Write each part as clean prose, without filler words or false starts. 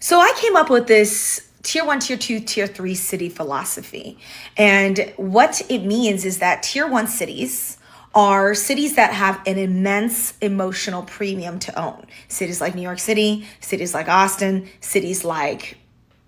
So I came up with this tier one, tier two, tier three city philosophy. And what it means is that tier one cities are cities that have an immense emotional premium to own. Cities like New York City, cities like Austin, cities like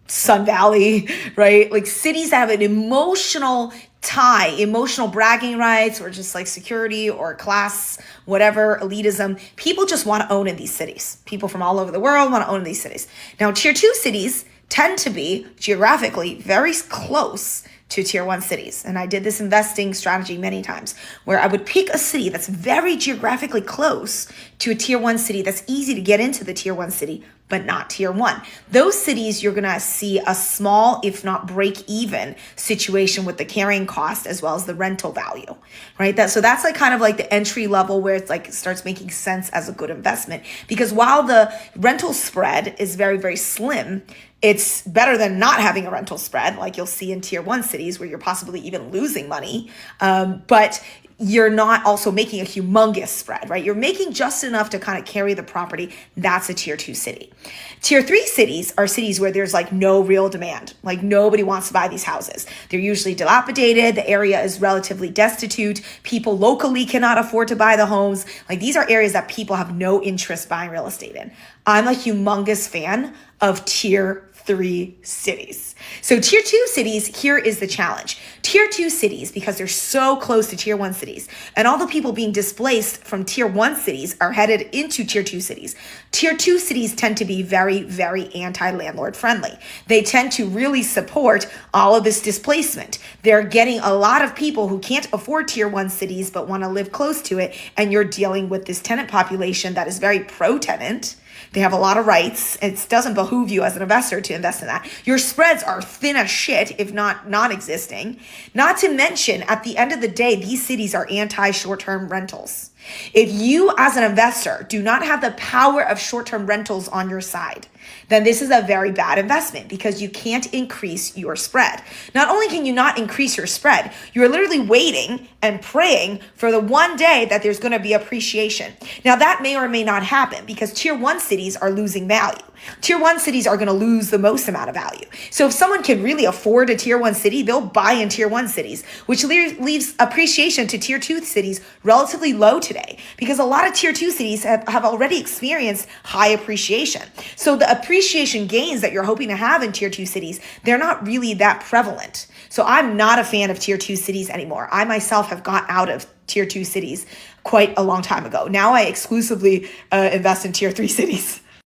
Sun Valley, right? Like cities that have an emotional tie, emotional bragging rights, or just like security or class, whatever, elitism. People just want to own in these cities. People from all over the world want to own in these cities. Now, tier two cities tend to be geographically very close to tier one cities. And I did this investing strategy many times where I would pick a city that's very geographically close to a tier one city that's easy to get into the tier one city, but not tier one. Those cities, you're going to see a small, if not break even situation with the carrying cost as well as the rental value, right? So that's like kind of like the entry level where it's like it starts making sense as a good investment, because while the rental spread is very, very slim, it's better than not having a rental spread like you'll see in tier one cities where you're possibly even losing money. But you're not also making a humongous spread, right? You're making just enough to kind of carry the property. That's a tier two city. Tier three cities are cities where there's like no real demand. Like nobody wants to buy these houses. They're usually dilapidated. The area is relatively destitute. People locally cannot afford to buy the homes. Like these are areas that people have no interest buying real estate in. I'm a humongous fan of tier three cities. So tier two cities, here is the challenge. Tier two cities, because they're so close to tier one cities, and all the people being displaced from tier one cities are headed into tier two cities. Tier two cities tend to be very, very anti-landlord friendly. They tend to really support all of this displacement. They're getting a lot of people who can't afford tier one cities but want to live close to it, and you're dealing with this tenant population that is very pro-tenant. They have a lot of rights. It doesn't behoove you as an investor to invest in that. Your spreads are thin as shit, if not non-existing. Not to mention, at the end of the day, these cities are anti-short-term rentals. If you as an investor do not have the power of short-term rentals on your side, then this is a very bad investment because you can't increase your spread. Not only can you not increase your spread, you're literally waiting and praying for the one day that there's going to be appreciation. Now that may or may not happen because tier one cities are losing value. Tier one cities are going to lose the most amount of value. So if someone can really afford a tier one city, they'll buy in tier one cities, which leaves appreciation to tier two cities relatively low today because a lot of tier two cities have already experienced high appreciation. So the appreciation gains that you're hoping to have in tier two cities, they're not really that prevalent. So I'm not a fan of tier two cities anymore. I myself have got out of tier two cities quite a long time ago. Now I exclusively invest in tier three cities.